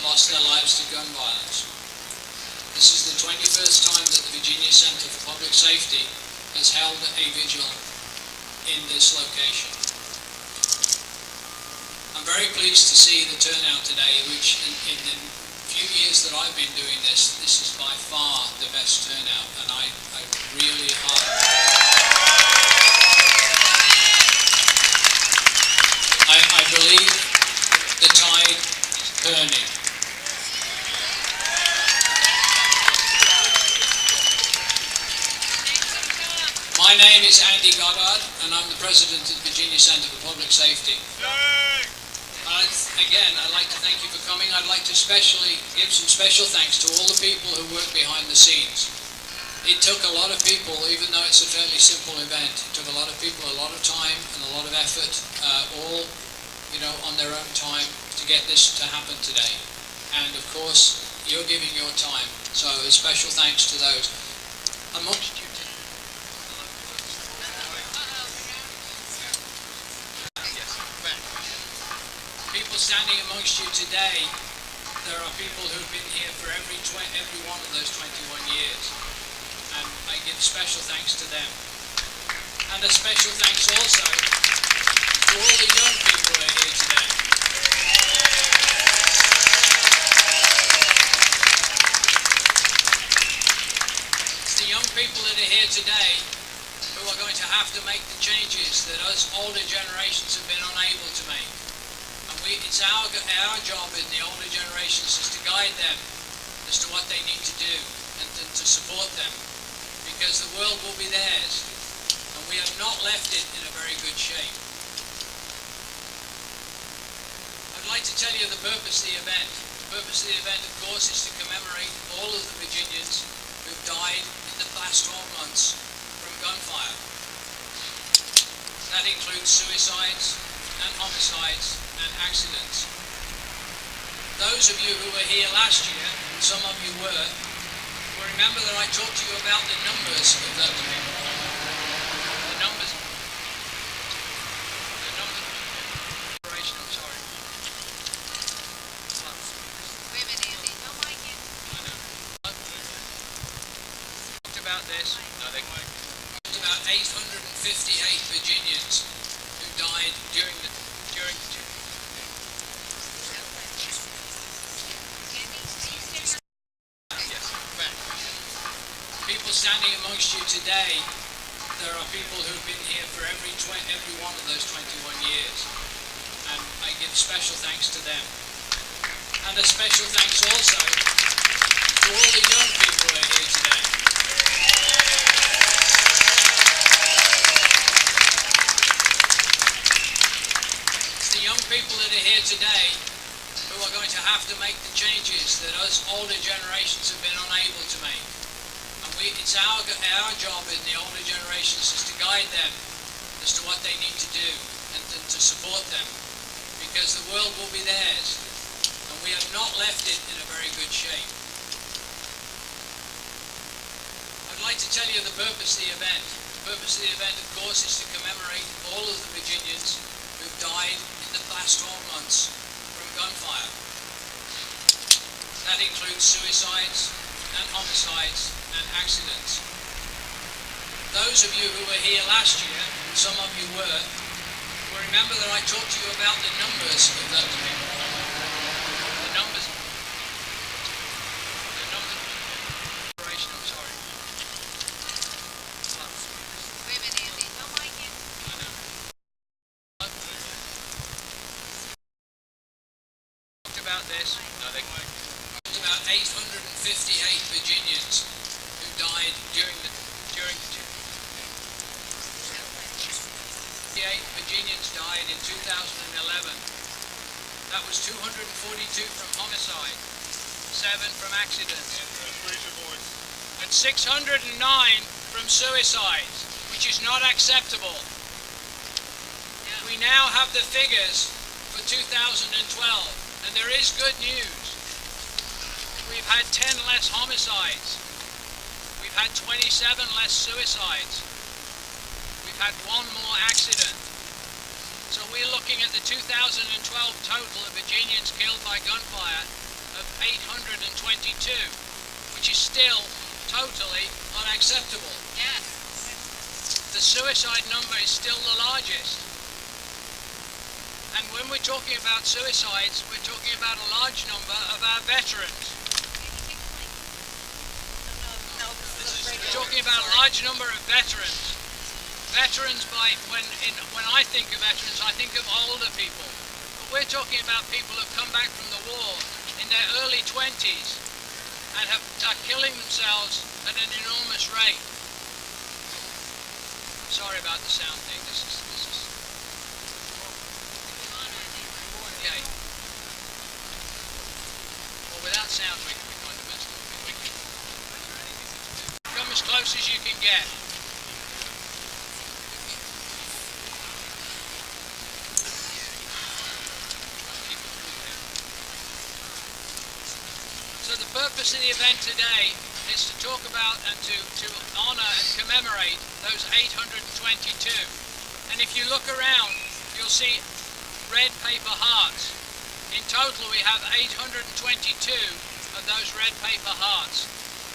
lost their lives to gun violence. This is the 21st time that the Virginia Center for Public Safety has held a vigil in this location. I'm very pleased to see the turnout today, which in the few years that I've been doing this is by far the best turnout, and I really I believe the tide is turning. My name is Andy Goddard, and I'm the president of the Virginia Center for Public Safety. Again, I'd like to thank you for coming. I'd like to especially give some special thanks to all the people who work behind the scenes. It took a lot of people, even though it's a fairly simple event, it took a lot of people, a lot of time and a lot of effort, all on their own time to get this to happen today. And of course, you're giving your time. So a special thanks to those. Amongst you people standing amongst you today, there are people who've been here for every one of those 21 years, and I give special thanks to them. And a special thanks also to all the young people who are here today. It's the young people that are here today who are going to have to make the changes that us older generations have been unable to make. It's our job in the older generations is to guide them as to what they need to do and to support them, because the world will be theirs, and we have not left it in a very good shape. I'd like to tell you the purpose of the event. The purpose of the event, of course, is to commemorate all of the Virginians who've died in the past 12 months from gunfire. That includes suicides and homicides and accidents. Those of you who were here last year, and some of you will remember that I talked to you about the numbers of those people. The numbers. I'm sorry. Wait a minute, Andy. Don't like it. I know. Talked about this. No, they talked about 858 Virginians who died during people standing amongst you today, there are people who've been here for every one of those 21 years, and I give special thanks to them. And a special thanks also to all the young people who are here today. It's the young people that are here today who are going to have to make the changes that us older generations have been unable to make. It's our job in the older generations is to guide them as to what they need to do and to support them, because the world will be theirs, and we have not left it in a very good shape. I'd like to tell you the purpose of the event. The purpose of the event, of course, is to commemorate all of the Virginians who've died in the past 12 months from gunfire. That includes suicides and homicides and accidents. Those of you who were here last year, and some of you will remember that I talked to you about the numbers of those people. The numbers. I'm sorry. Wait a minute, Andy. Don't like it. I know. Talked about this. No, they talked about 858 Virginians who died during Virginians died in 2011. That was 242 from homicide, 7 from accidents, and 609 from suicides, which is not acceptable. We now have the figures for 2012, and there is good news. We've had 10 less homicides. We've had 27 less suicides. We've had 1 more accident. So we're looking at the 2012 total of Virginians killed by gunfire which is still totally unacceptable. Yes. The suicide number is still the largest. And when we're talking about suicides, we're talking about a large number of our veterans. We're talking about a large number of veterans. Veterans, when I think of veterans, I think of older people. But we're talking about people who've come back from the war in their early 20s and are killing themselves at an enormous rate. Sorry about the sound thing. This is okay. Well, without sound, we kind of messed up. Come as close as you can get. So the purpose of the event today is to talk about and to honour and commemorate those 822. And if you look around, you'll see red paper hearts. In total, we have 822 of those red paper hearts,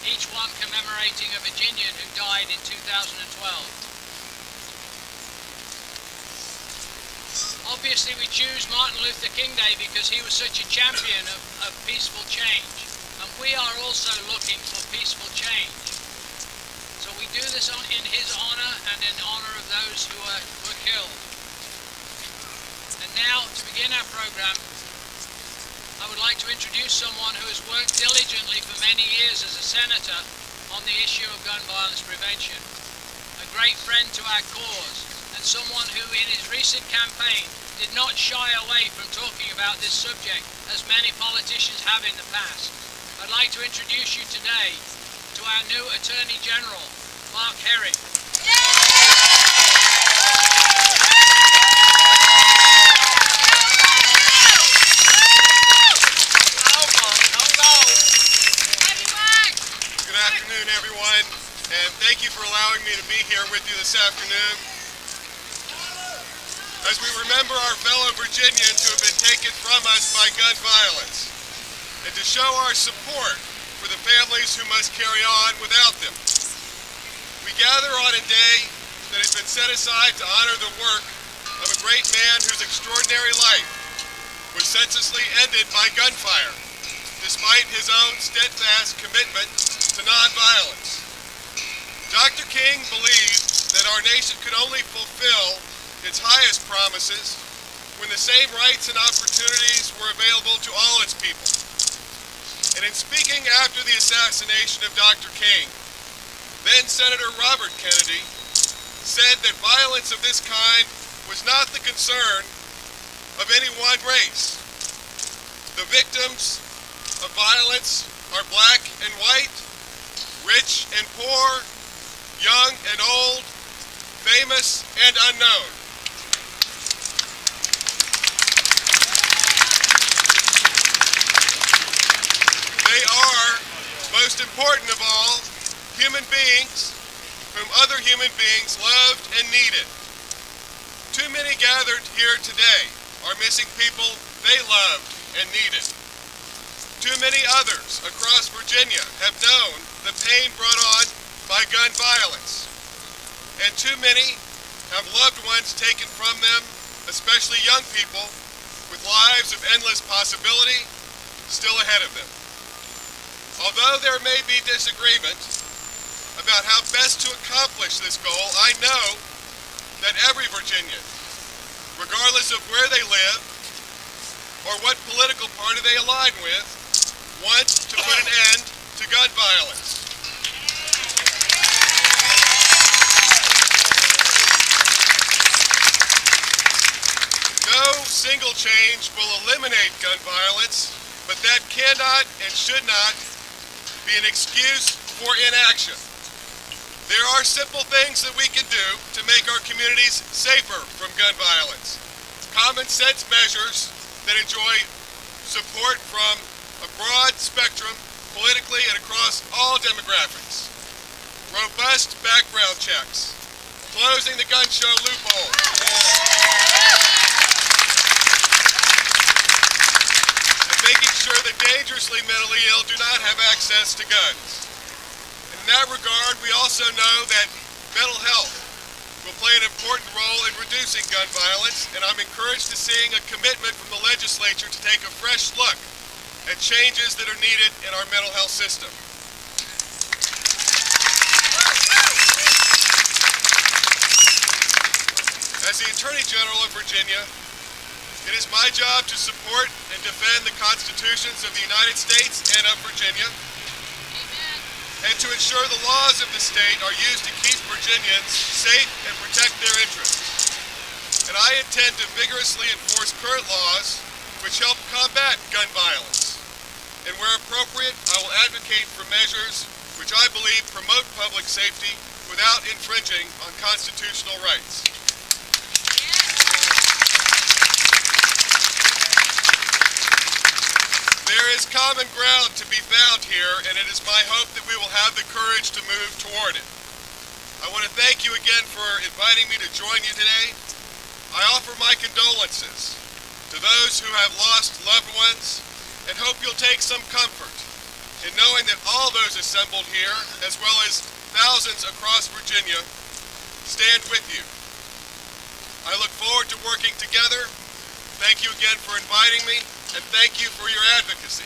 each one commemorating a Virginian who died in 2012. Obviously, we choose Martin Luther King Day because he was such a champion of peaceful change. And we are also looking for peaceful change. So we do this in his honour and in honour of those who were killed. And now, to begin our programme, I would like to introduce someone who has worked diligently for many years as a senator on the issue of gun violence prevention. A great friend to our cause, and someone who in his recent campaign did not shy away from talking about this subject as many politicians have in the past. I'd like to introduce you today to our new Attorney General, Mark Herring. Good afternoon, everyone, and thank you for allowing me to be here with you this afternoon. As we remember our fellow Virginians who have been taken from us by gun violence, and to show our support for the families who must carry on without them. We gather on a day that has been set aside to honor the work of a great man whose extraordinary life was senselessly ended by gunfire, despite his own steadfast commitment to nonviolence. Dr. King believed that our nation could only fulfill its highest promises when the same rights and opportunities were available to all its people. And in speaking after the assassination of Dr. King, then Senator Robert Kennedy said that violence of this kind was not the concern of any one race. The victims of violence are black and white, rich and poor, young and old, famous and unknown. They are, most important of all, human beings whom other human beings loved and needed. Too many gathered here today are missing people they loved and needed. Too many others across Virginia have known the pain brought on by gun violence. And too many have loved ones taken from them, especially young people, with lives of endless possibility still ahead of them. Although there may be disagreement about how best to accomplish this goal, I know that every Virginian, regardless of where they live or what political party they align with, wants to put an end to gun violence. No single change will eliminate gun violence, but that cannot and should not be an excuse for inaction. There are simple things that we can do to make our communities safer from gun violence. Common sense measures that enjoy support from a broad spectrum politically and across all demographics. Robust background checks. Closing the gun show loophole. And making sure that dangerously mentally ill do not have access to guns. And in that regard, we also know that mental health will play an important role in reducing gun violence, and I'm encouraged to seeing a commitment from the legislature to take a fresh look at changes that are needed in our mental health system. As the Attorney General of Virginia, it is my job to support and defend the constitutions of the United States and of Virginia, and to ensure the laws of the state are used to keep Virginians safe and protect their interests. And I intend to vigorously enforce current laws which help combat gun violence. And where appropriate, I will advocate for measures which I believe promote public safety without infringing on constitutional rights. There is common ground to be found here, and it is my hope that we will have the courage to move toward it. I want to thank you again for inviting me to join you today. I offer my condolences to those who have lost loved ones, and hope you'll take some comfort in knowing that all those assembled here, as well as thousands across Virginia, stand with you. I look forward to working together. Thank you again for inviting me, and thank you for your advocacy.